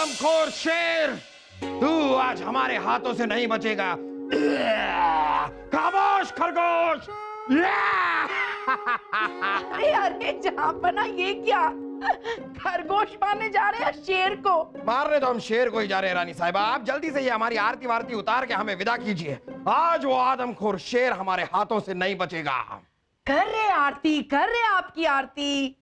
आदमखोर शेर, तू आज हमारे हाथों से नहीं बचेगा। खामोश खरगोश। अरे अरे जहाँपना, ये क्या? खरगोश मारने जा रहे हैं शेर को? मारने तो हम शेर को ही जा रहे हैं रानी साहिबा। आप जल्दी से ये हमारी आरती वारती उतार के हमें विदा कीजिए। आज वो आदमखोर शेर हमारे हाथों से नहीं बचेगा। कर रहे आरती, कर रहे आपकी आरती।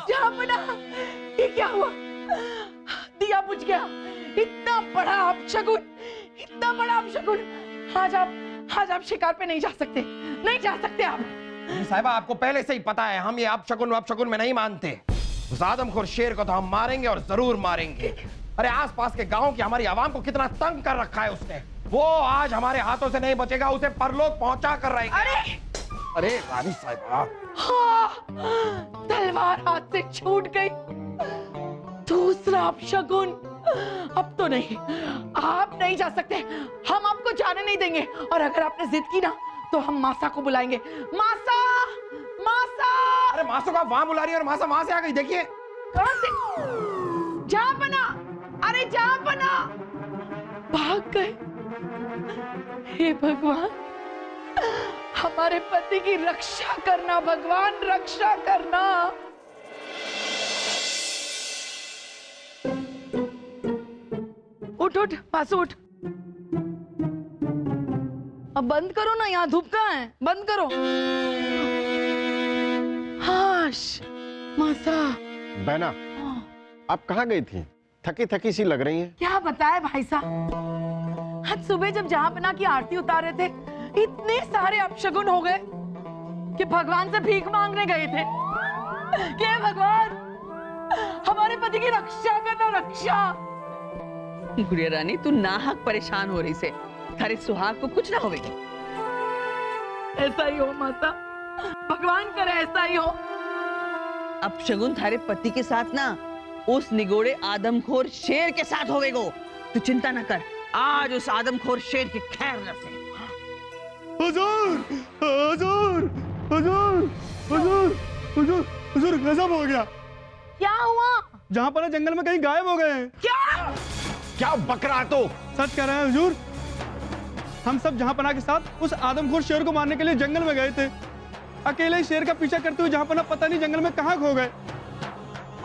जहाँपना, ये क्या हुआ? दिया बुझ गया। इतना बड़ा अपशगुन, इतना बड़ा अपशगुन। आज आप शिकार पे नहीं जा सकते, नहीं जा सकते आप। साहिबा, आपको पहले से ही पता है हम ये अपशगुन में नहीं मानते। उस आदमखोर शेर को तो हम मारेंगे और जरूर मारेंगे। अरे आसपास के गांव की हमारी आवाम को कितना तंग कर रखा है उसने। वो आज हमारे हाथों से नहीं बचेगा, उसे परलोक पहुंचा कर रहेंगे। अरे रानी साहिबा, हाँ, तलवार हाथ से छूट गई। दूसरा अपशगुन। अब तो नहीं, आप नहीं जा सकते, हम आपको जाने नहीं देंगे। और अगर आपने जिद की ना तो हम मासा को बुलाएंगे। मासा, मासा। अरे मासा को आप वहां बुला रही है और मासा वहां से आ गई। देखिए कहां से? जहाँपना, अरे जहाँपना, भाग गए। हे भगवान, हमारे पति की रक्षा करना भगवान, रक्षा करना। उठ उठ मासू, उठ। अब बंद करो ना, यहाँ धूप कहाँ है? बंद करो। हाश, मासा। बहना, आप कहाँ गई थी? थकी थकी सी लग रही हैं। क्या बताए भाई साहब, आज सुबह जब जहाँपना की आरती उतार रहे थे, इतने सारे अपशगुन हो गए कि भगवान से भीख मांगने गए थे कि भगवान हमारे पति की रक्षा करना, रक्षा। गुड़िया रानी, तू नाहक परेशान हो रही से, थारे सुहाग को कुछ ना होगा। ऐसा ही हो माता, भगवान करे ऐसा ही हो। अब शगुन थारे पति के साथ ना उस निगोड़े आदमखोर शेर के साथ होवेगो। तू चिंता न कर, आज उस आदमखोर शेर की खैर न से। हुजूर, हुजूर, हुजूर, हुजूर, हुजूर, हुजूर, गजब हो गया। क्या हुआ? जहाँपना जंगल में कहीं गायब हो गए हैं। क्या बक रहा है तो? सच कह रहे हैं हुजूर, हम सब जहाँपना के साथ उस आदमखोर शेर को मारने के लिए जंगल में गए थे। अकेले ही शेर का पीछा करते हुए जहाँपना पता नहीं जंगल में कहाँ खो गए।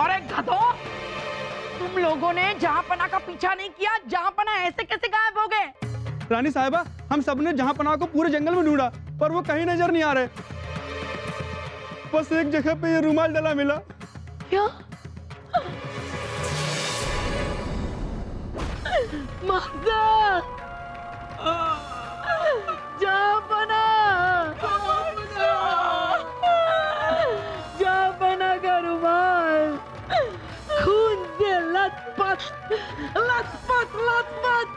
अरे गधो, तुम लोगों ने जहाँपना का पीछा नहीं किया, जहाँपना ऐसे कैसे गायब हो गए? रानी साहिबा, हम सब ने जहाँपना को पूरे जंगल में ढूंढा पर वो कहीं नजर नहीं आ रहे। बस एक जगह पे ये रुमाल डला मिला। क्या? माता, जहाँपना, जहाँपना का रुमाल खून से लथपथ, लथपथ, लथपथ।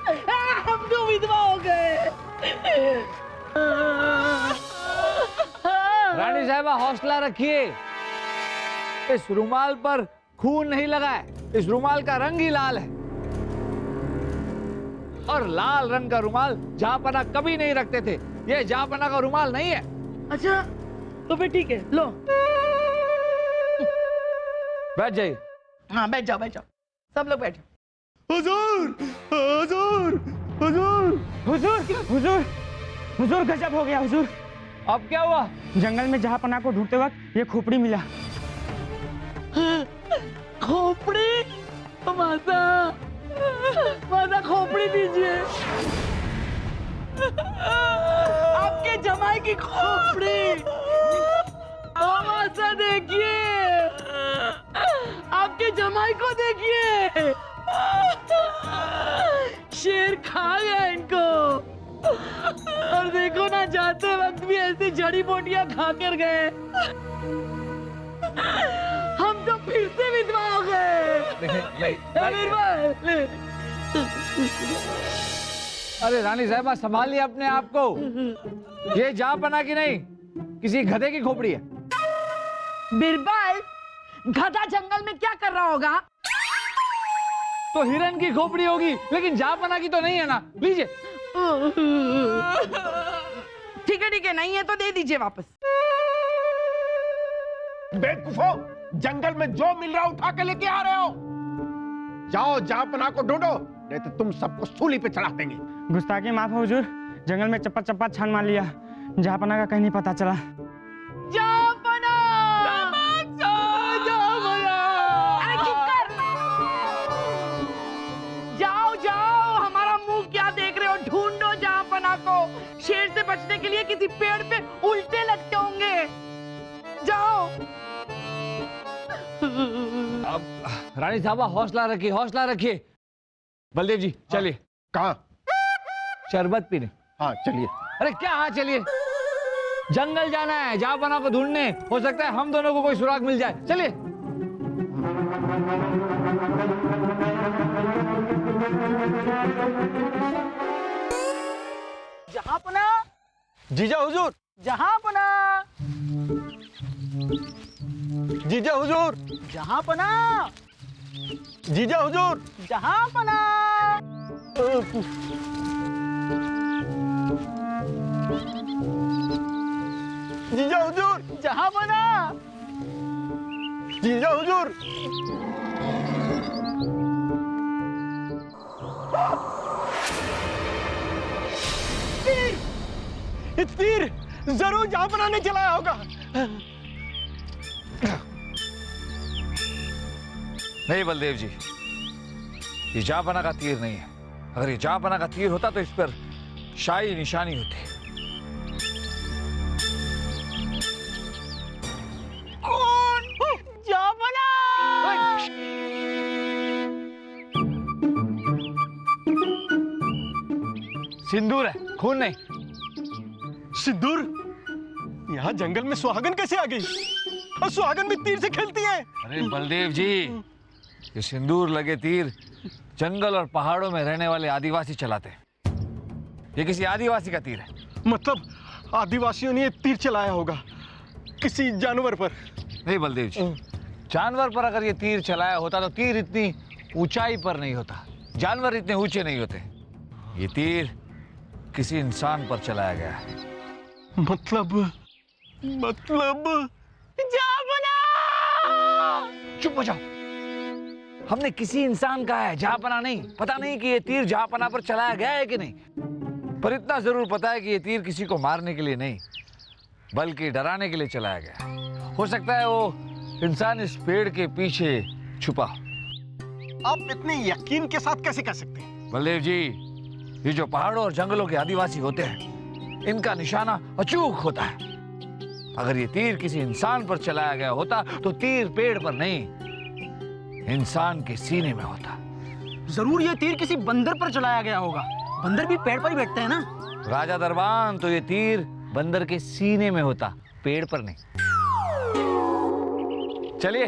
हम तो विधवा हो गए। रानी साहिबा, हौसला रखिए। इस रुमाल पर खून नहीं लगा है, इस रुमाल का रंग ही लाल है। और लाल रंग का रुमाल जहाँपना कभी नहीं रखते थे। ये जहाँपना का रुमाल नहीं है। अच्छा, तो फिर ठीक है, लो बैठ जाइए। हाँ, बैठ जाओ, बैठ जाओ, सब लोग बैठो। हुजूर, हुजूर, हुजूर, हुजूर, हुजूर, हुजूर, गजब हो गया हुजूर। अब क्या हुआ? जंगल में जहाँपना को ढूंढते वक्त ये खोपड़ी मिला। खोपड़ी? माता, माता खोपड़ी दीजिए। आपके जमाई की खोपड़ी। माता देखिए, आपके जमाई को देखिए, शेर खा गया इनको। और देखो ना, जाते वक्त भी ऐसी जड़ी बूटियां खा कर गए। हम तो फिर से विधवा हो गए। अरे रानी साहिबा, संभालिए अपने आप को। ये जहाँपना की नहीं, किसी गधे की खोपड़ी है। बिरबल, गधा जंगल में क्या कर रहा होगा? तो हिरन की खोपड़ी होगी, लेकिन जहाँपना की तो नहीं है ना। लीजिए। ठीक है, नहीं है तो दे दीजिए वापस। बेवकूफो, जंगल में जो मिल रहा उठा के लेके आ रहे हो। जाओ जहाँपना को ढूंढो, नहीं तो तुम सबको सूली पे चढ़ा देंगे। गुस्ताखी माफ हो हुजूर, जंगल में चप्पा चप्पा छान मार लिया, जहाँपना का कहीं नहीं पता चला। जहाँपना! अरे चुप कर! जाओ जाओ, हमारा मुंह क्या देख रहे हो? ढूंढो जहाँपना को। शेर से बचने के लिए किसी पेड़ पे उल्टे लगते होंगे। जाओ। अब रानी साहबा हौसला रखिए, हौसला रखिए। बलदेव जी चलिए। कहाँ? शरबत पीने। हाँ चलिए। अरे क्या हाँ चलिए, जंगल जाना है जहाँपना को ढूंढने। हो सकता है हम दोनों को कोई सुराग मिल जाए। चलिए। जहाँपना, जीजा हुजूर, जहाँपना, जीजा हुजूर, जहाँपना, जीजा हुजूर। जहाँपना। जीजा हुजूर, जहाँपना। जीजा हुजूर। तीर जरूर जहाँपना ने चलाया होगा। नहीं बलदेव जी, ये जहाँपना का तीर नहीं है। अगर ये जहाँपना का तीर होता तो इस पर शाही निशानी होती। जहाँपना। सिंदूर है, खून नहीं। सिंदूर? यहाँ जंगल में सुहागन कैसे आ गई? और सुहागन भी तीर से खेलती है। अरे बलदेव जी, ये सिंदूर लगे तीर जंगल और पहाड़ों में रहने वाले आदिवासी चलाते हैं। ये किसी आदिवासी का तीर है। मतलब आदिवासियों ने ये तीर चलाया होगा किसी जानवर पर। नहीं बलदेव जी, जानवर पर अगर ये तीर चलाया होता तो तीर इतनी ऊंचाई पर नहीं होता, जानवर इतने ऊंचे नहीं होते। ये तीर किसी इंसान पर चलाया गया है। मतलब चुप हो जाओ। हमने किसी इंसान का है, जहाँपना नहीं। पता नहीं कि ये तीर जहाँपना पर चलाया गया है कि नहीं, पर इतना जरूर पता है कि ये तीर किसी को मारने के लिए नहीं बल्कि डराने के लिए चलाया गया। हो सकता है वो इंसान इस पेड़ के पीछे छुपा। आप इतने यकीन के साथ कैसे कह सकते हैं? बलदेव जी, ये जो पहाड़ों और जंगलों के आदिवासी होते हैं, इनका निशाना अचूक होता है। अगर ये तीर किसी इंसान पर चलाया गया होता तो तीर पेड़ पर नहीं, इंसान के सीने में होता। जरूर ये तीर किसी बंदर पर चलाया गया होगा। बंदर भी पेड़ पर ही बैठते हैं ना। राजा दरबान, तो ये तीर बंदर के सीने में होता, पेड़ पर नहीं। चलिए।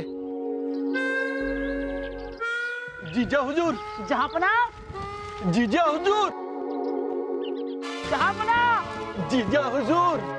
जीजा हुजूर, जहाँपना, जीजा हुजूर, जहाँपना। जीजा हुजूर।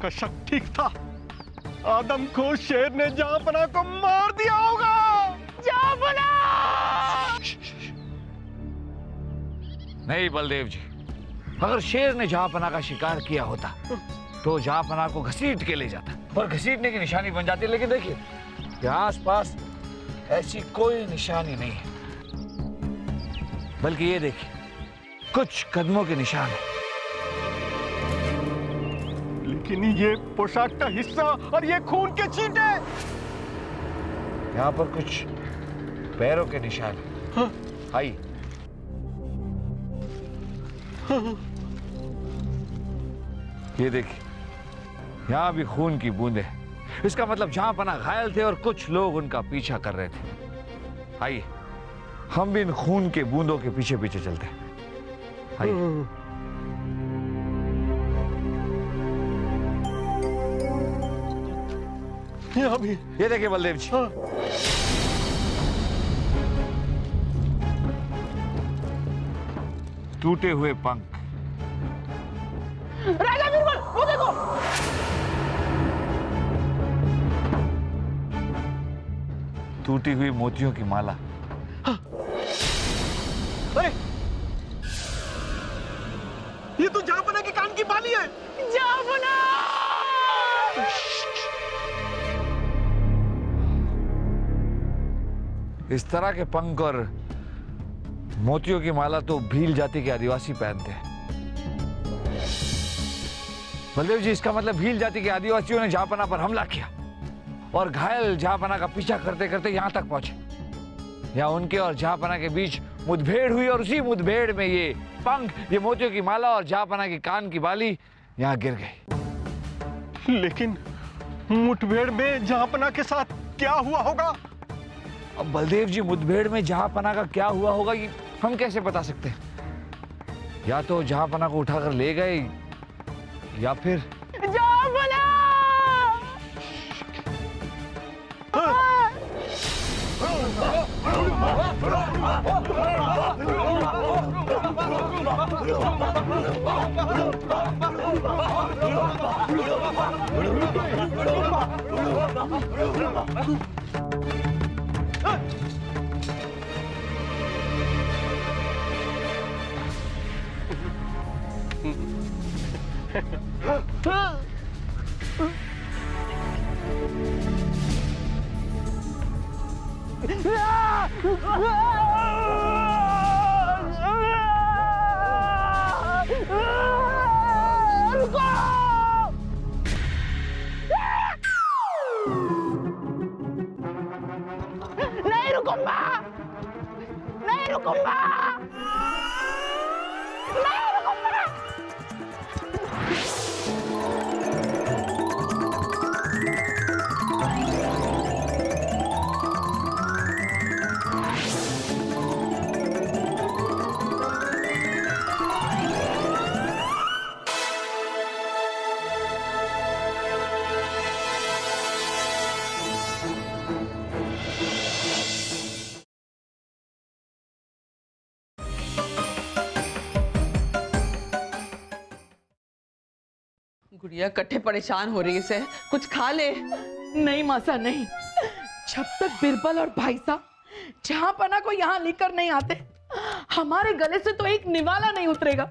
का शक ठीक था। आदमखोर शेर ने जहाँपना को मार दिया होगा। जहाँपना! नहीं बलदेव जी, अगर शेर ने जहाँपना का शिकार किया होता तो जहाँपना को घसीट के ले जाता, पर घसीटने की निशानी बन जाती। लेकिन देखिए, यहाँ आसपास ऐसी कोई निशानी नहीं है, बल्कि ये देखिए, कुछ कदमों के निशान है। लेकिन ये पोशाक का हिस्सा और ये खून के छींटे। यहाँ पर कुछ पैरों के निशान है। हाँ। आइए। ये देखिए, यहाँ भी खून की बूंदें हैं। इसका मतलब जहाँपना घायल थे और कुछ लोग उनका पीछा कर रहे थे। आइए, हम भी इन खून के बूंदों के पीछे पीछे चलते हैं। आइए। यहाँ भी। ये देखिए बलदेव जी। टूटे हुए पंख। राजा बीरबल, वो देखो। टूटी हुई मोतियों की माला। अरे ये तो जहाँपना के कान की बाली है। जहाँपना। इस तरह के पंख और मोतियों की माला तो भील जाति के आदिवासी पहनते हैं। बलदेव जी, इसका मतलब भील जाति के आदिवासियों ने जहाँपना पर हमला किया और घायल जहाँपना का पीछा करते करते यहां तक पहुंचे। यहाँ उनके और जहाँपना के बीच मुठभेड़ हुई और उसी मुठभेड़ में ये पंख, ये मोतियों की माला और जहाँपना की कान की बाली यहाँ गिर गई। लेकिन मुठभेड़ में जहाँपना के साथ क्या हुआ होगा? अब बलदेव जी, मुठभेड़ में जहाँपना का क्या हुआ होगा ये हम कैसे बता सकते हैं? या तो जहाँपना को उठाकर ले गए या फिर जहाँपना। नहीं रुकूंगा, नहीं रुकूंगा, नहीं रुकूंगा। गुड़िया कट्ठे परेशान हो रही है, इसे कुछ खा ले। नहीं मासा, नहीं। जब तक बिरबल और भाई साहब जहाँपना को यहाँ लेकर नहीं आते, हमारे गले से तो एक निवाला नहीं उतरेगा।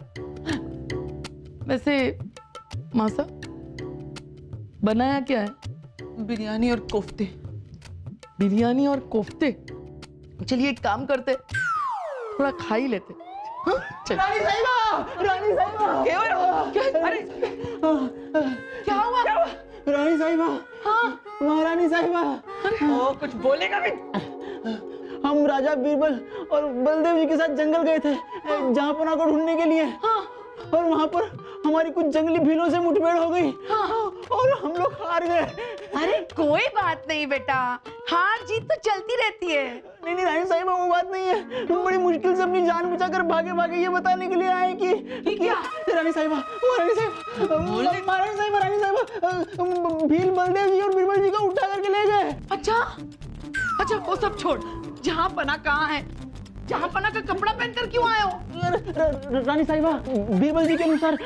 वैसे मासा, बनाया क्या है? बिरयानी और कोफ्ते। बिरयानी और कोफ्ते? चलिए एक काम करते, थोड़ा खा ही लेते। हाँ? रानी साहिबा, रानी साहिबा, क्या हुआ? अरे क्या हुआ? रानी साहिबा, हाँ? महारानी साहिबा, ओ, कुछ बोलेगा भी? हम राजा बीरबल और बलदेव जी के साथ जंगल गए थे जहाँपना को ढूंढने के लिए। हाँ। और वहाँ पर हमारी कुछ जंगली भीलों से मुठभेड़ हो गई। हाँ। और हम लोग हार गए। अरे कोई बात नहीं बेटा, हार जीत तो चलती रहती है। नहीं नहीं रानी साहिबा, वो बात नहीं है। हम बड़ी मुश्किल से अपनी जान बचाकर भागे भागे ये बताने के लिए आए कि क्या? रानी साहिबा, महारानी साहिबा, महारानी साहिबा, रानी साहिबा, भील बलदेव जी और बीरबल जी को उठा करके ले गए। अच्छा अच्छा, वो सब छोड़, जहाँपना कहाँ है? जहाँपना का कपड़ा पहनकर क्यों आए हो? रानी साहिबा, बीरबल जी के अनुसार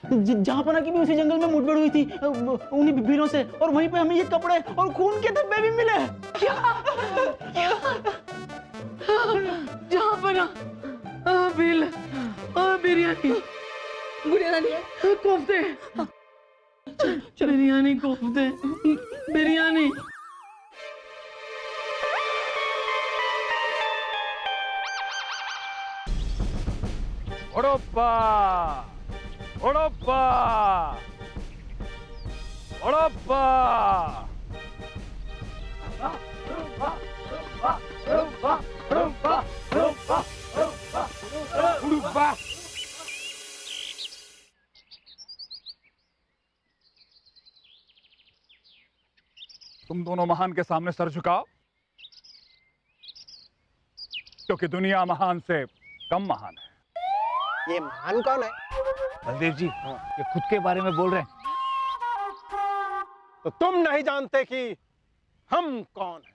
जहाँपना की भी उसी जंगल में मुठभेड़ हुई थी उन्हीं भीलों से, और वहीं पे हमें ये कपड़े और खून के धब्बे भी मिले। क्या? जहाँपना, बिल, बिरयानी, कोफ्ते, बिरयानी, कोफ्ते, बिरयानी। ओड़प्पा, ओड़प्पा, ओड़प्पा। तुम दोनों महान के सामने सर झुकाओ, क्योंकि दुनिया महान से कम महान है। ये महान कौन है? बलदेव जी ये खुद के बारे में बोल रहे हैं। तो तुम नहीं जानते कि हम कौन हैं?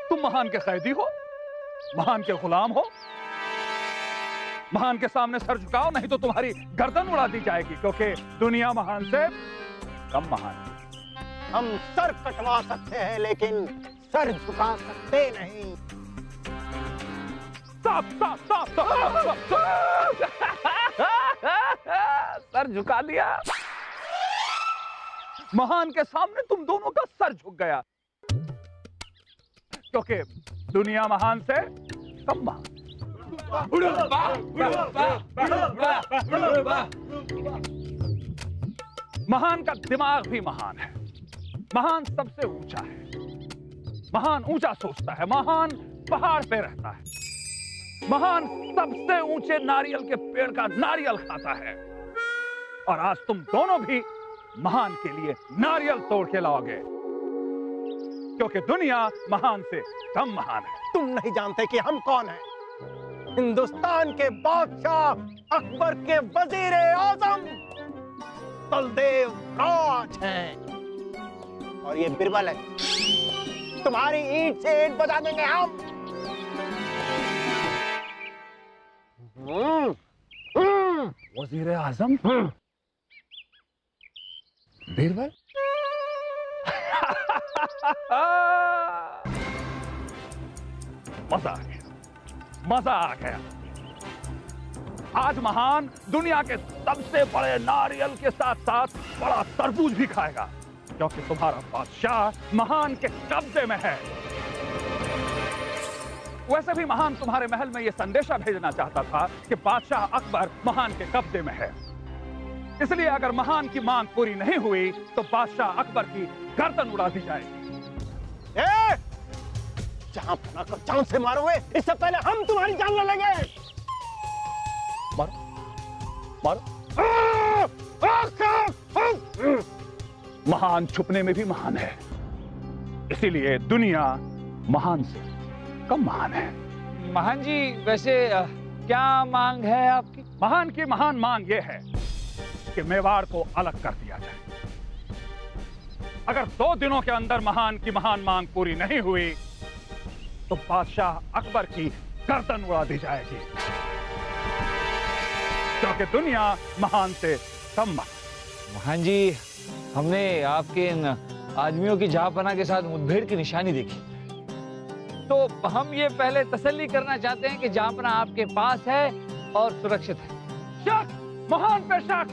तुम महान के कैदी हो, महान के गुलाम हो। महान के सामने सर झुकाओ, नहीं तो तुम्हारी गर्दन उड़ा दी जाएगी, क्योंकि दुनिया महान से कम महान है। हम सर कटवा सकते हैं लेकिन सर झुका सकते नहीं। साफ साफ साफ साफ सर झुका दिया। महान के सामने तुम दोनों का सर झुक गया, क्योंकि दुनिया महान से कम महान। महान का दिमाग भी महान है। महान सबसे ऊंचा है। महान ऊंचा सोचता है। महान पहाड़ पे रहता है। महान सबसे ऊंचे नारियल के पेड़ का नारियल खाता है। और आज तुम दोनों भी महान के लिए नारियल तोड़ के लाओगे, क्योंकि दुनिया महान से कम महान है। तुम नहीं जानते कि हम कौन हैं? हिंदुस्तान के बादशाह अकबर के वजीर आजम बलदेव राज हैं। और ये बिरबल है। तुम्हारी ईंट से ईंट बजा देंगे हम। वजीर आजम बीरबल। मजा आ गया, मजा आ गया। आज महान दुनिया के सबसे बड़े नारियल के साथ साथ बड़ा तरबूज भी खाएगा, क्योंकि तुम्हारा बादशाह महान के कब्जे में है। वैसे भी महान तुम्हारे महल में यह संदेशा भेजना चाहता था कि बादशाह अकबर महान के कब्जे में है। इसलिए अगर महान की मांग पूरी नहीं हुई तो बादशाह अकबर की गर्दन उड़ा दी जाएगी। जहां पना को जान से मारोगे, इससे पहले हम तुम्हारी जान ले लेंगे। मारो मारो। महान छुपने में भी महान है, इसीलिए दुनिया महान से कम महान है। महान जी वैसे क्या मांग है आपकी? महान की महान मांग यह है कि मेवाड़ को अलग कर दिया जाए। अगर 2 दिनों के अंदर महान की महान मांग पूरी नहीं हुई तो बादशाह अकबर की गर्दन उड़ा दी जाएगी, क्योंकि दुनिया महान से कम महान। महान जी हमने आपके इन आदमियों की जहांपना के साथ मुठभेड़ की निशानी देखी, तो हम ये पहले तसल्ली करना चाहते हैं कि जहांपना आपके पास है और सुरक्षित है। शक, महान पे शक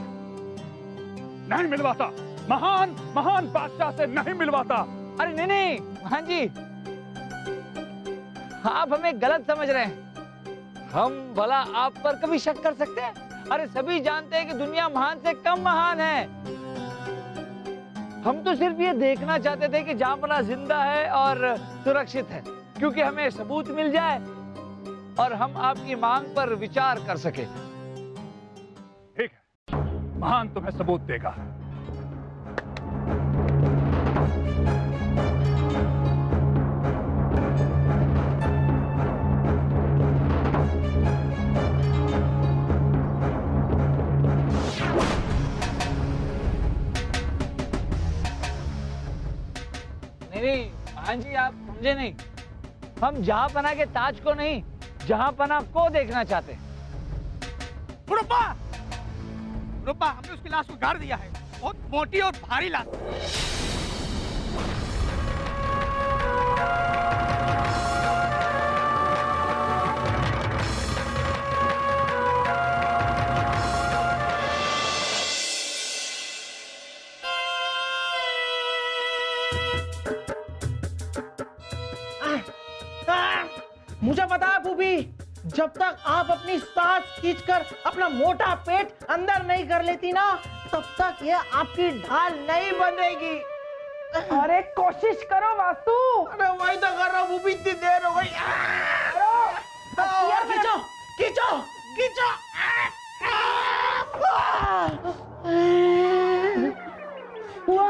नहीं मिलवाता। महान महान बादशाह से नहीं मिलवाता। अरे नहीं नहीं महान जी, आप हमें गलत समझ रहे हैं। हम भला आप पर कभी शक कर सकते हैं? अरे सभी जानते हैं कि दुनिया महान से कम महान है। हम तो सिर्फ ये देखना चाहते थे कि जहांपना जिंदा है और सुरक्षित है, क्योंकि हमें सबूत मिल जाए और हम आपकी मांग पर विचार कर सके। ठीक है, महान तुम्हें सबूत देगा। नहीं महान जी आप समझे नहीं। हम जहांपना के ताज को नहीं, जहांपना को देखना चाहते हैं। रुपा रुपा, हमने उसकी लाश को गाड़ दिया है। बहुत मोटी और भारी लाश। मुझे पता है फूफी, जब तक आप अपनी सांस खींचकर अपना मोटा पेट अंदर नहीं कर लेती ना, तब तक ये आपकी ढाल नहीं बनेगी। अरे कोशिश करो वास्तु। अरे वही तो कर रहा हूँ फूफी, इतनी देर हो गई। यार खींचो खींचो खींचो। हुआ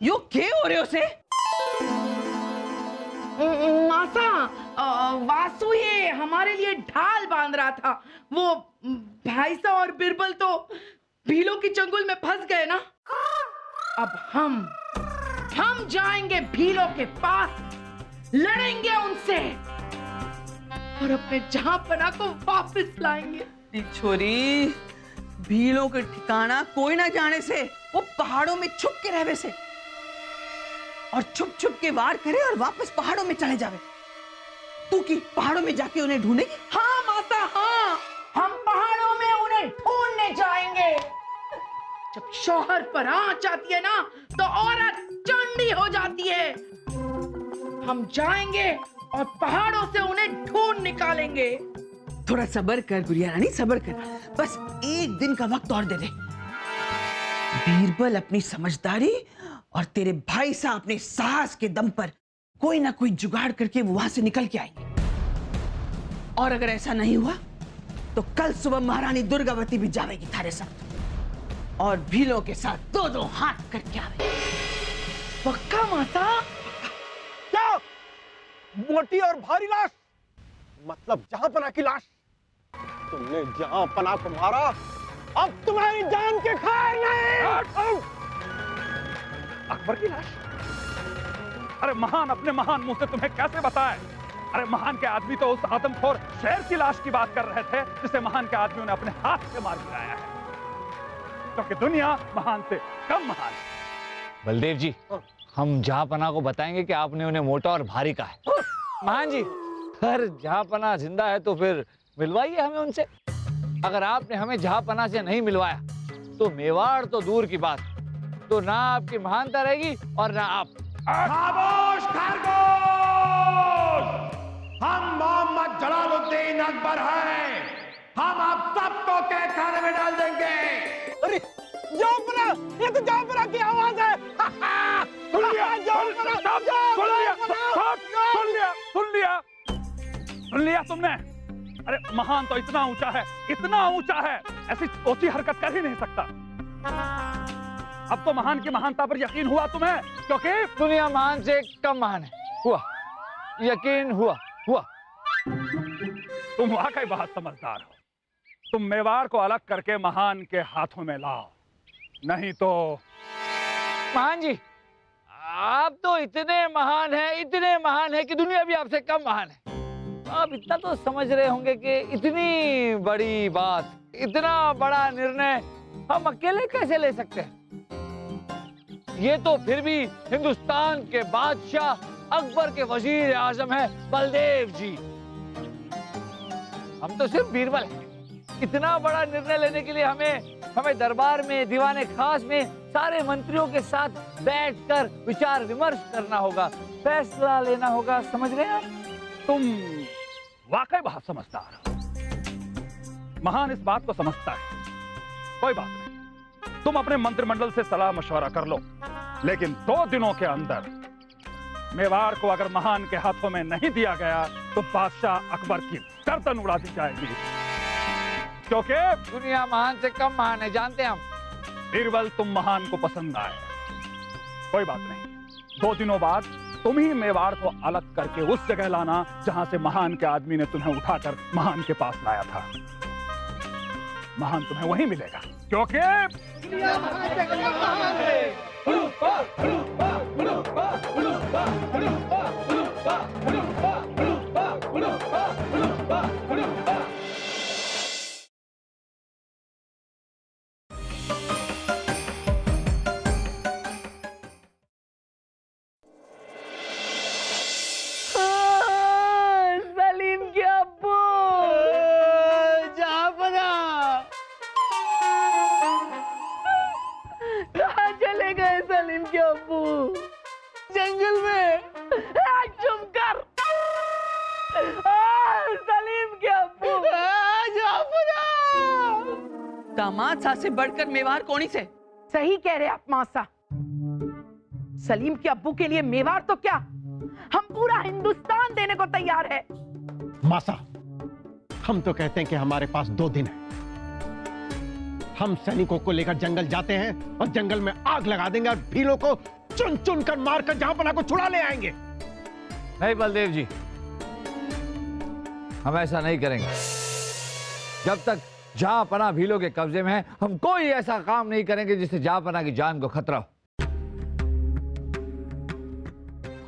यो क्या हो रहे हो से? माफ मासा, वासु ये हमारे लिए ढाल बांध रहा था। वो भाईसा और बिरबल तो भीलों की चंगुल में फंस गए ना। अब हम जाएंगे भीलों के पास, लड़ेंगे उनसे और अपने जहांपना को वापस लाएंगे। छोरी, भीलों के ठिकाना कोई ना जाने से वो पहाड़ों में छुप के रहवे से, और छुप छुप के वार करे और वापस पहाड़ों में चले जावे। तू की पहाड़ों में जाके उन्हें ढूंढेगी? हाँ माता, हाँ, हम पहाड़ों में उन्हें ढूंढने जाएंगे। जब शौहर पर आंच आती है ना, तो औरत चंडी हो जाती है। हम जाएंगे और पहाड़ों से उन्हें ढूंढ निकालेंगे। थोड़ा सब्र कर गुड़िया रानी, सब्र कर, बस एक दिन का वक्त और दे दे। बीरबल अपनी समझदारी और तेरे भाई साहब अपने साहस के दम पर कोई ना कोई जुगाड़ करके वो वहां से निकल के आएंगे। और अगर ऐसा नहीं हुआ तो कल सुबह महारानी दुर्गावती भी जाएगी थारे साथ, और भीलों के साथ दो दो हाथ करके आवे। पक्का माता? क्या? मोटी और भारी लाश, मतलब जहांपना की लाश। तुमने जहांपना को मारा, अब तुम्हारी जान के खैर नहीं। अकबर की लाश? अरे महान अपने महान मुंह से तुम्हें कैसे बताए? अरे महान के आदमी तो उस आदमखोर शेर की लाश की बात कर रहे थे, जिसे महान के आदमियों ने अपने हाथ से मार गिराया है, क्योंकि दुनिया महान से कम महान है। बलदेव जी, हम जहांपना को बताएंगे कि आपने उन्हें मोटा और भारी कहा है। महान जी, अगर जहांपना जिंदा है तो फिर मिलवाइए हमें उनसे। अगर आपने हमें जहांपना से नहीं मिलवाया तो मेवाड़ तो दूर की बात, तो ना आपकी महानता रहेगी और ना आप। खामोश खरगोश! हम मोहम्मद जलालुद्दीन अकबर हैं। हम आप सबको कैद खाने में डाल देंगे। अरे जहांपना, ये तो जहांपना की आवाज है। सुन लिया तुमने? अरे महान तो इतना ऊंचा है, इतना ऊंचा है, ऐसी ऊंची हरकत कर ही नहीं सकता। अब तो महान की महानता पर यकीन हुआ तुम्हें, क्योंकि दुनिया महान से कम महान है। हुआ, यकीन हुआ। तुम वाकई बहुत समझदार हो। तुम मेवाड़ को अलग करके महान के हाथों में लाओ, नहीं तो। महान जी, आप तो इतने महान हैं कि दुनिया भी आपसे कम महान है। आप इतना तो समझ रहे होंगे कि इतनी बड़ी बात, इतना बड़ा निर्णय हम अकेले कैसे ले सकते हैं। ये तो फिर भी हिंदुस्तान के बादशाह अकबर के वजीर आजम है बलदेव जी। हम तो सिर्फ बीरबल हैं। इतना बड़ा निर्णय लेने के लिए हमें दरबार में, दीवाने खास में सारे मंत्रियों के साथ बैठकर विचार विमर्श करना होगा, फैसला लेना होगा। समझ रहे हैं आप? तुम वाकई बहुत समझदार हो। महान इस बात को समझता है। कोई बात नहीं, तुम अपने मंत्रिमंडल से सलाह मशवरा कर लो, लेकिन 2 दिनों के अंदर मेवाड़ को अगर महान के हाथों में नहीं दिया गया तो बादशाह अकबर की गर्दन उड़ा दी जाएगी, क्योंकि दुनिया महान से कम महान है, जानते हैं हम। बीरबल, तुम महान को पसंद आए। कोई बात नहीं, 2 दिनों बाद तुम ही मेवाड़ को अलग करके उस जगह लाना जहां से महान के आदमी ने तुम्हें उठाकर महान के पास लाया था। महान तुम्हें वहीं मिलेगा, क्योंकि सलीम के अब्बू, जहांपना कहाँ चले गए? सलीम के अब्बू जंगल में। चुप कर। सलीम के अब्बू, जहांपना। दामाद सास से बढ़कर मेवाड़ कौनी से? सही कह रहे आप मासा। सलीम के अब्बू के लिए मेवाड़ तो क्या, हम पूरा हिंदुस्तान देने को तैयार है। मासा, हम तो कहते हैं कि हमारे पास 2 दिन है। हम सैनिकों को लेकर जंगल जाते हैं और जंगल में आग लगा देंगे और भीलों को चुन चुन कर मारकर जहांपना को छुड़ा ले आएंगे। नहीं बलदेव जी, हम ऐसा नहीं करेंगे। जब तक जहां पना भीलों के कब्जे में है, हम कोई ऐसा काम नहीं करेंगे जिससे जहां पना की जान को खतरा हो।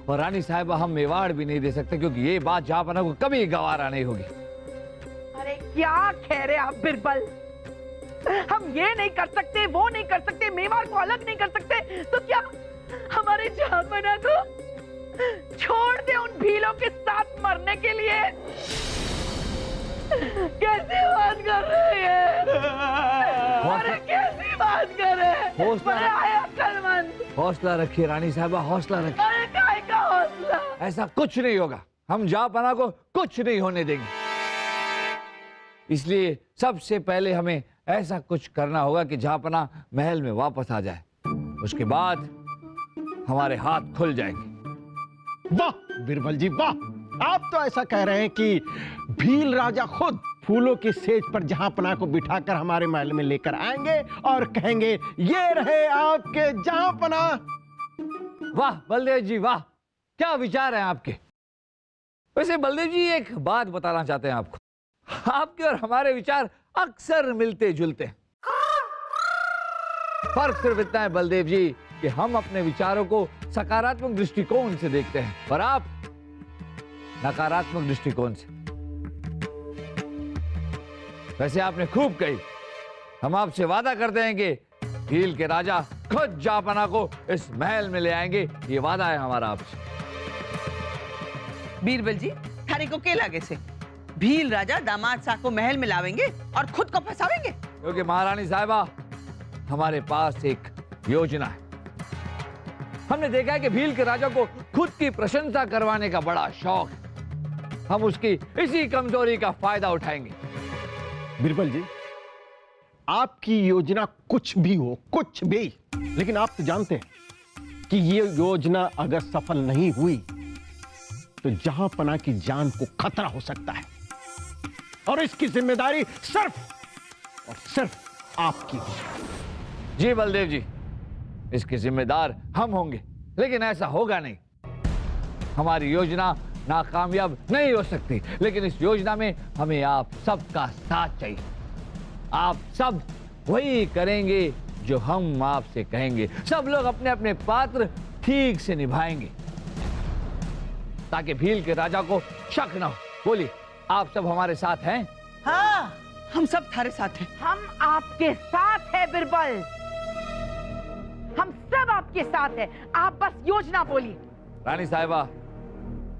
और रानी साहिबा, हम मेवाड़ भी नहीं दे सकते, क्योंकि ये बात जहां पना को कभी गवारा नहीं होगी। अरे क्या कह रहे आप बिरबल? हम ये नहीं कर सकते, वो नहीं कर सकते, मेवाड़ को अलग नहीं कर सकते, तो क्या हमारे जहांपना को छोड़ दे उन भीलों के साथ मरने के लिए? कैसी बात कर रहे हैं? अरे कैसी बात कर रहे हैं? हौसला रखिए रानी साहिबा, हौसला रखिए। अरे काय का हौसला? ऐसा कुछ नहीं होगा, हम जहां पना को कुछ नहीं होने देंगे। इसलिए सबसे पहले हमें ऐसा कुछ करना होगा कि जहां पना महल में वापस आ जाए। उसके बाद हमारे हाथ खुल जाएंगे। वाह बिरबल जी वाह, आप तो ऐसा कह रहे हैं कि भील राजा खुद फूलों की सेज पर जहांपना को बिठाकर हमारे महल में लेकर आएंगे और कहेंगे, ये रहे आपके जहांपना। वाह बलदेव जी वाह, क्या विचार हैं आपके। वैसे बलदेव जी एक बात बताना चाहते हैं आपको, आपके और हमारे विचार अक्सर मिलते जुलते हैं। फर्क सिर्फ इतना है बलदेव जी कि हम अपने विचारों को सकारात्मक दृष्टिकोण से देखते हैं और आप नकारात्मक दृष्टिकोण से। वैसे आपने खूब कही, हम आपसे वादा करते हैं कि भील के राजा खुद जहांपना को इस महल में ले आएंगे, ये वादा है हमारा आपसे। बीरबल जी, थारे को क्या लागे से भील राजा दामाद साहब को महल में लावेंगे और खुद को फंसावेंगे? क्योंकि महारानी साहिबा, हमारे पास एक योजना है। हमने देखा है कि भील के राजा को खुद की प्रशंसा करवाने का बड़ा शौक है। हम उसकी इसी कमजोरी का फायदा उठाएंगे। बिरबल जी, आपकी योजना कुछ भी हो, कुछ भी, लेकिन आप तो जानते हैं कि ये योजना अगर सफल नहीं हुई तो जहांपना की जान को खतरा हो सकता है और इसकी जिम्मेदारी सिर्फ और सिर्फ आपकी होगी। जी बलदेव जी, इसके जिम्मेदार हम होंगे, लेकिन ऐसा होगा नहीं। हमारी योजना नाकामयाब नहीं हो सकती, लेकिन इस योजना में हमें आप सबका साथ चाहिए। आप सब वही करेंगे जो हम आपसे कहेंगे। सब लोग अपने अपने पात्र ठीक से निभाएंगे ताकि भील के राजा को शक ना हो। बोलिए, आप सब हमारे साथ हैं? हाँ, हम सब थारे साथ हैं। हम आपके साथ हैं बिरबल, हम सब आपके साथ हैं। आप बस योजना बोलिए। रानी साहिबा,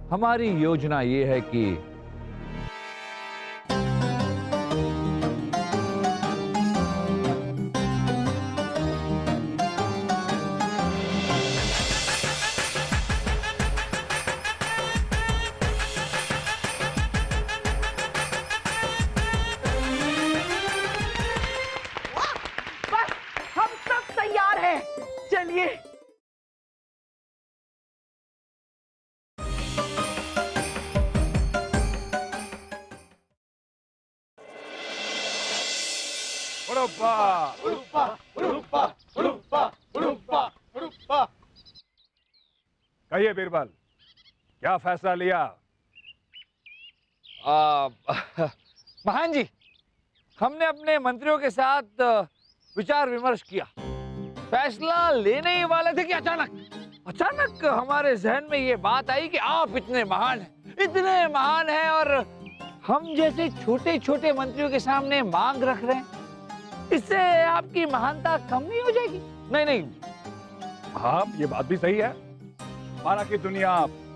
हमारी योजना ये है कि बस हम सब तैयार हैं, चलिए। कहिए बीरबल, क्या फैसला लिया? महान जी, हमने अपने मंत्रियों के साथ विचार विमर्श किया। फैसला लेने ही वाले थे कि अचानक हमारे जहन में ये बात आई कि आप इतने महान हैं और हम जैसे छोटे छोटे मंत्रियों के सामने मांग रख रहे हैं। इससे आपकी महानता कम नहीं हो जाएगी? नहीं। हाँ, ये बात भी सही है। माना कि दुनिया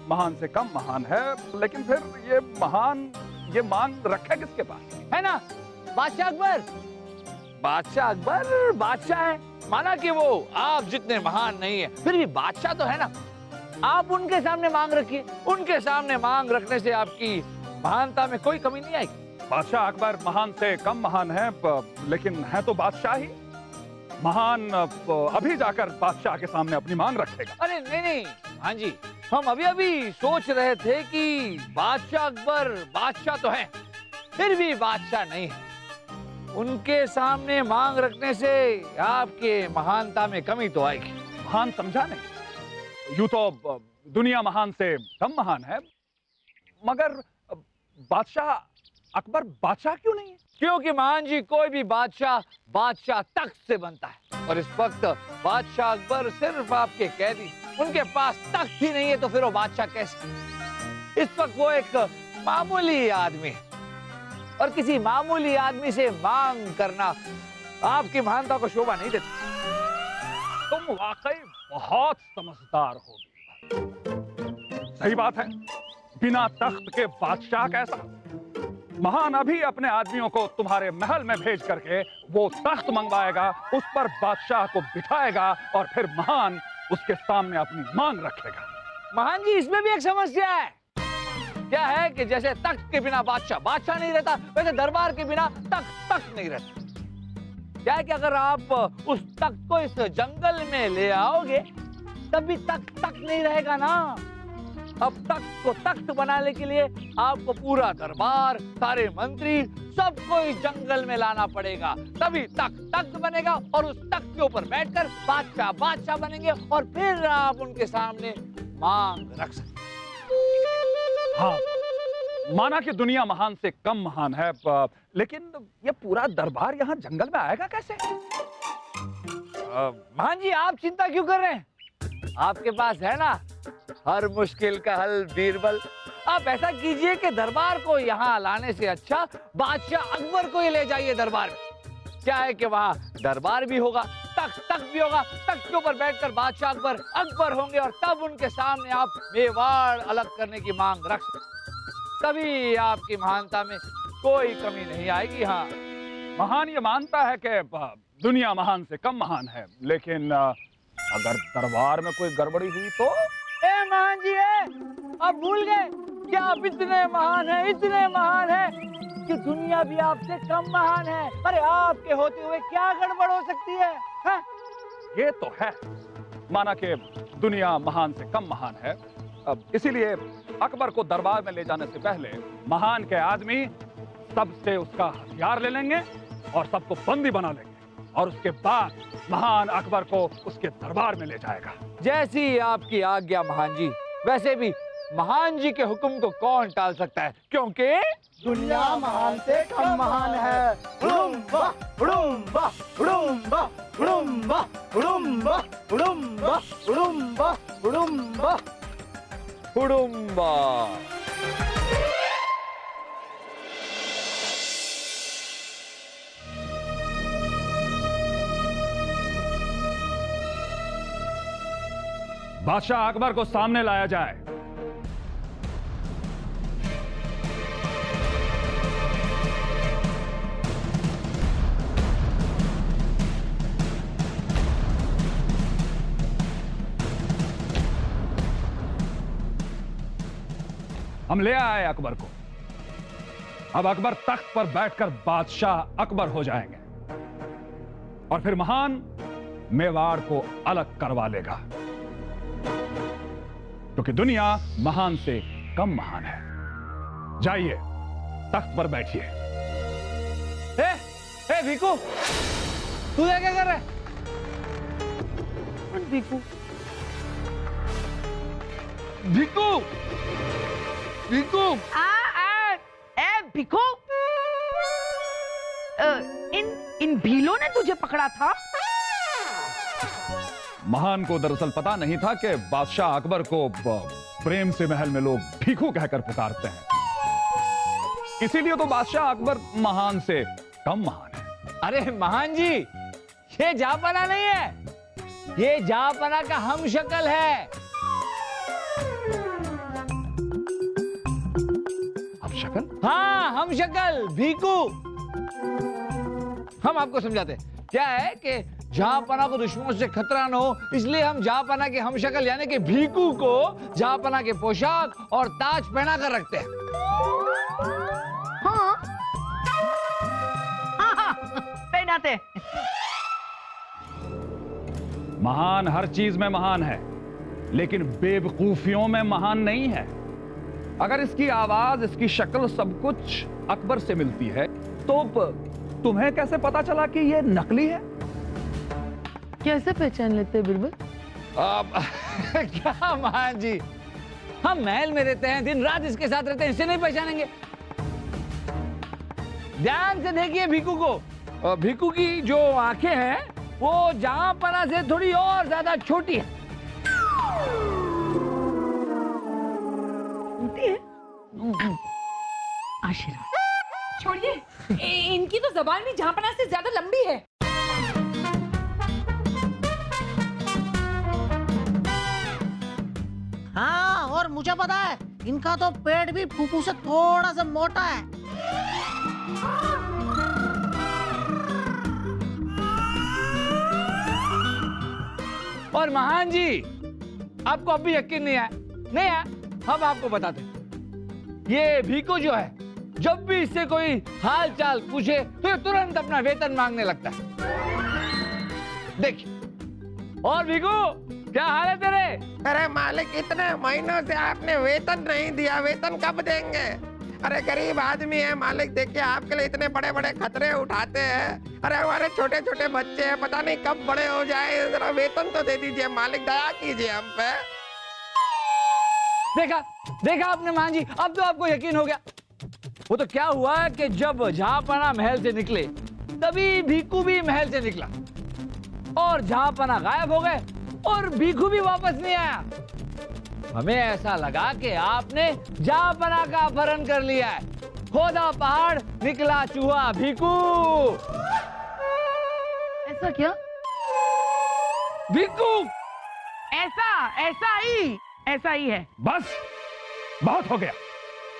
महान से कम महान है, लेकिन फिर ये मांग रखे किसके पास? है ना, बादशाह अकबर। बादशाह है। माना कि वो आप जितने महान नहीं है, फिर भी बादशाह तो है ना। आप उनके सामने मांग रखिए। उनके सामने मांग रखने से आपकी महानता में कोई कमी नहीं आएगी। बादशाह अकबर महान से कम महान है, लेकिन है तो बादशाह ही। महान अभी जाकर बादशाह के सामने अपनी मांग रखेगा। अरे नहीं, हाँ जी, हम अभी सोच रहे थे कि बादशाह अकबर बादशाह तो है, फिर भी बादशाह नहीं है। उनके सामने मांग रखने से आपके महानता में कमी तो आएगी। महान समझा नहीं? यूं तो दुनिया महान से कम महान है, मगर बादशाह अकबर बादशाह क्यों नहीं है? क्योंकि महान जी कोई भी बादशाह बादशाह तख्त से बनता है, और इस वक्त बादशाह अकबर सिर्फ आपके कैदी, उनके पास तख्त ही नहीं है, तो फिर वो बादशाह कैसे? इस वक्त वो एक मामूली आदमी है, और किसी मामूली आदमी से मांग करना आपकी महानता को शोभा नहीं देता। तुम वाकई बहुत समझदार हो बीरबल। सही बात है, बिना तख्त के बादशाह कैसा? महान अभी अपने आदमियों को तुम्हारे महल में भेज करके वो तख्त मंगवाएगा, उस पर बादशाह को बिठाएगा, और फिर महान उसके सामने अपनी मांग रखेगा। महान जी, इसमें भी एक समस्या है। क्या है कि जैसे तख्त के बिना बादशाह बादशाह नहीं रहता, वैसे दरबार के बिना तख्त नहीं रहता। क्या है कि अगर आप उस तख्त को इस जंगल में ले आओगे, तब भी तख्त नहीं रहेगा ना। अब तख्त को तख्त बनाने के लिए आपको पूरा दरबार, सारे मंत्री, सबको इस जंगल में लाना पड़ेगा, तभी तख्त बनेगा, और उस तख्त के ऊपर बैठकर बादशाह बनेंगे, और फिर आप उनके सामने मांग रख सकते। हाँ, माना कि दुनिया महान से कम महान है, लेकिन ये पूरा दरबार यहाँ जंगल में आएगा कैसे? महान जी, आप चिंता क्यों कर रहे हैं? आपके पास है ना हर मुश्किल का हल बीरबल। आप ऐसा कीजिए कि दरबार को यहाँ लाने से अच्छा बादशाह अकबर को ही ले जाइए दरबार में। क्या है कि वहाँ दरबार भी होगा, तख्त भी होगा, तख्त के ऊपर बैठकर बादशाह अकबर होंगे, और तब उनके सामने आप मेवाड़ अलग करने की मांग रख सकते। तभी आपकी महानता में कोई कमी नहीं आएगी। हाँ, महान ये मानता है कि दुनिया महान से कम महान है, लेकिन अगर दरबार में कोई गड़बड़ी हुई तो? महान जी है, आप भूल गए कि आप इतने महान हैं कि दुनिया भी आपसे कम महान है। अरे आपके होते हुए क्या गड़बड़ हो सकती है? हाँ? ये तो है, माना कि दुनिया महान से कम महान है, इसीलिए अकबर को दरबार में ले जाने से पहले महान के आदमी सबसे उसका हथियार ले लेंगे और सबको बंदी बना लेंगे, और उसके बाद महान अकबर को उसके दरबार में ले जाएगा। जैसी आपकी आज्ञा महान जी। वैसे भी महान जी के हुक्म को कौन टाल सकता है, क्योंकि दुनिया महान से कम महान है। हुडुम्बा, हुडुम्बा, हुडुम्बा, हुडुम्बा, हुडुम्बा, हुडुम्बा, हुडुम्बा, हुडुम्बा, हुडुम्बा। बादशाह अकबर को सामने लाया जाए। हम ले आए अकबर को। अब अकबर तख्त पर बैठकर बादशाह अकबर हो जाएंगे, और फिर महान मेवाड़ को अलग करवा लेगा, क्योंकि दुनिया महान से कम महान है। जाइए, तख्त पर बैठिए। भीकू, तू क्या कर रहा है? भीकू, भीकू, भीकू, भीकू, इन भीलों ने तुझे पकड़ा था? महान को दरअसल पता नहीं था कि बादशाह अकबर को प्रेम से महल में लोग भीखू कहकर पुकारते हैं, इसीलिए तो बादशाह अकबर महान से कम महान है। अरे महान जी, ये जापना नहीं है, ये जापना का हम शक्ल है। हम शक्ल? हाँ, हम शक्ल, भीकू। हम आपको समझाते हैं। क्या है कि जहापना को दुश्मनों से खतरा न हो, इसलिए हम जहापना के हम शक्ल यानी कि भीकू को जहापना के पोशाक और ताज पहना कर रखते हैं। हाँ, हाँ, पहनाते। महान हर चीज में महान है, लेकिन बेवकूफियों में महान नहीं है। अगर इसकी आवाज, इसकी शक्ल, सब कुछ अकबर से मिलती है, तो तुम्हें कैसे पता चला कि ये नकली है? कैसे पहचान लेते हैं बीरबल? क्या महान जी, हम महल में रहते हैं, दिन रात इसके साथ रहते हैं, इसे नहीं पहचानेंगे? ध्यान से देखिए भीकू को। भीकू की जो आंखें हैं वो जहांपना से थोड़ी और ज्यादा छोटी है। आशीर्वाद छोड़िए, इनकी तो जबान भी जहांपना से ज्यादा लंबी है। हाँ, और मुझे पता है इनका तो पेट भी फूफू से थोड़ा सा मोटा है। और महान जी, आपको अब भी यकीन नहीं आया? नहीं आया? हम आपको बताते। ये भीकू जो है, जब भी इससे कोई हाल चाल पूछे तो ये तुरंत अपना वेतन मांगने लगता है। देखिए। और भीकू, क्या हाल है तेरे? अरे मालिक, इतने महीनों से आपने वेतन नहीं दिया, वेतन कब देंगे? अरे गरीब आदमी है मालिक, देखिए आपके लिए इतने बड़े बड़े खतरे उठाते हैं। अरे हमारे छोटे छोटे बच्चे हैं, पता नहीं कब बड़े हो जाए, जरा वेतन तो दे दीजिए मालिक, दया कीजिए हम पे। देखा देखा आपने मान जी, अब तो आपको यकीन हो गया। वो तो क्या हुआ कि जब जहांपना महल से निकले तभी भीकू भी महल से निकला, और जहांपना गायब हो गए और भीकू भी वापस नहीं आया। हमें ऐसा लगा कि आपने जहांपना का अपहरण कर लिया है। खोदा पहाड़, निकला चूहा भीकू। ऐसा क्या? भीकू ऐसा ही है। बस, बहुत हो गया।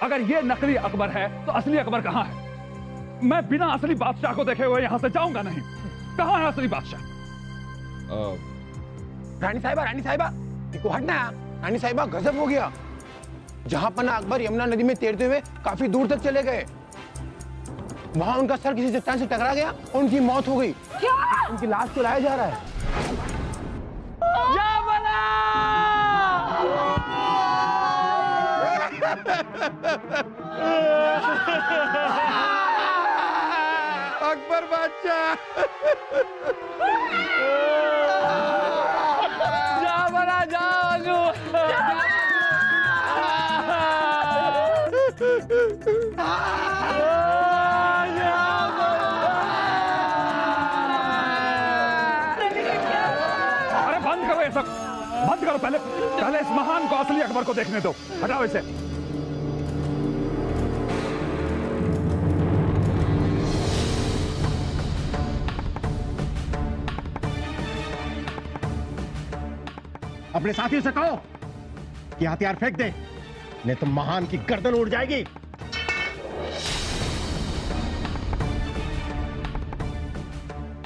अगर ये नकली अकबर है तो असली अकबर कहाँ है? मैं बिना असली बादशाह को देखे हुए यहाँ से जाऊंगा नहीं। कहाँ है असली बादशाह? रानी साहिबा, इनको हटना। रानी साहिबा, गजब हो गया। जहांपना अकबर यमुना नदी में तैरते हुए काफी दूर तक चले गए। वहां उनका सर किसी चट्टान से टकरा गया और उनकी मौत हो गई। क्या? उनकी लाश को लाया जा रहा है। अकबर बादशाह, जहांपना जाओ। अरे बंद करो ये सब, बंद करो। पहले इस महान को, असली अकबर को देखने दो। हटाओ इसे। अपने साथियों से कहो कि हथियार फेंक दे, नहीं तो महान की गर्दन उड़ जाएगी।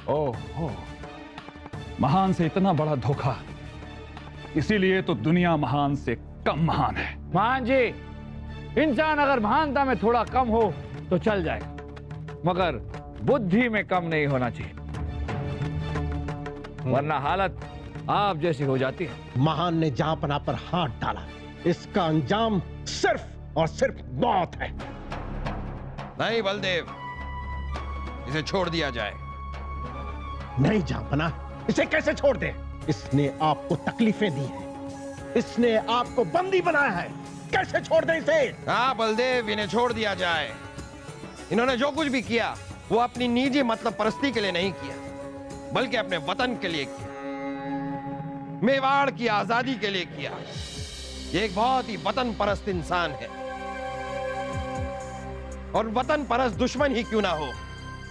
ओहो, महान से इतना बड़ा धोखा, इसीलिए तो दुनिया महान से कम महान है। महान जी, इंसान अगर महानता में थोड़ा कम हो तो चल जाए, मगर बुद्धि में कम नहीं होना चाहिए, वरना हालत आप जैसी हो जाती है। महान ने जहांपना पर हाथ डाला, इसका अंजाम सिर्फ और सिर्फ मौत है। नहीं बलदेव, इसे छोड़ दिया जाए। नहीं जहांपना, इसे कैसे छोड़ दे? इसने आपको तकलीफें दी हैं, इसने आपको बंदी बनाया है, कैसे छोड़ दे इसे? हाँ बलदेव, इन्हें छोड़ दिया जाए। इन्होंने जो कुछ भी किया वो अपनी निजी मतलब परस्ती के लिए नहीं किया, बल्कि अपने वतन के लिए किया, मेवाड़ की आजादी के लिए किया। ये एक बहुत ही वतन परस्त इंसान है, और वतन परस्त दुश्मन ही क्यों ना हो,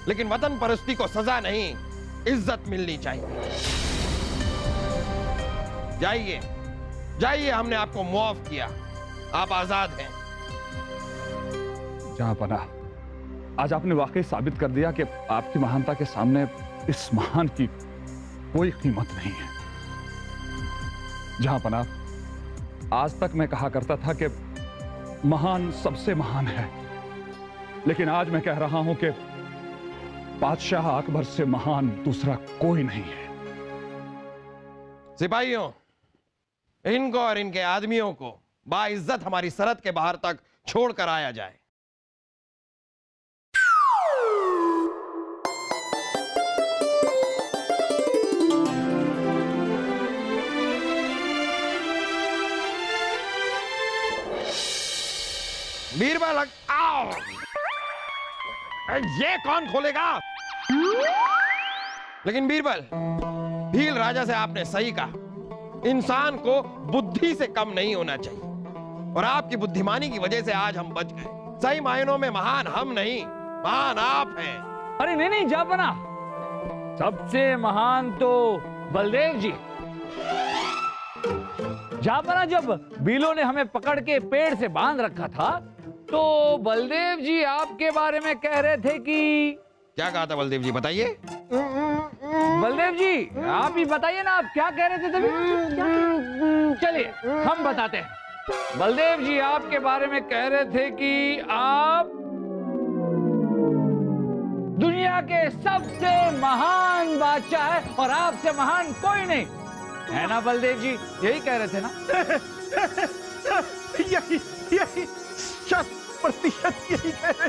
लेकिन वतन परस्ती को सजा नहीं, इज्जत मिलनी चाहिए। जाइए जाइए, हमने आपको मुआफ किया, आप आजाद हैं। जहांपना, आज आपने वाकई साबित कर दिया कि आपकी महानता के सामने इस महान की कोई कीमत नहीं है। जहांपना, आज तक मैं कहा करता था कि महान सबसे महान है, लेकिन आज मैं कह रहा हूं कि बादशाह अकबर से महान दूसरा कोई नहीं है। सिपाहियों, इनको और इनके आदमियों को बाइज्जत हमारी सरहद के बाहर तक छोड़कर आया जाए। बीरबल, आओ। ये कौन खोलेगा? लेकिन बीरबल, भील राजा से आपने सही कहा, इंसान को बुद्धि से कम नहीं होना चाहिए, और आपकी बुद्धिमानी की वजह से आज हम बच गए। सही मायनों में महान हम नहीं, महान आप हैं। अरे नहीं नहीं जापना, सबसे महान तो बलदेव जी। जापना, जब बीलों ने हमें पकड़ के पेड़ से बांध रखा था तो बलदेव जी आपके बारे में कह रहे थे कि... क्या कहा था बलदेव जी, बताइए। बलदेव जी आप ही बताइए ना, आप क्या कह रहे थे तभी? चलिए हम बताते हैं। बलदेव जी आपके बारे में कह रहे थे कि आप दुनिया के सबसे महान बादशाह है और आपसे महान कोई नहीं है ना बलदेव जी, यही कह रहे थे ना? यही यही 100% यही कह रहे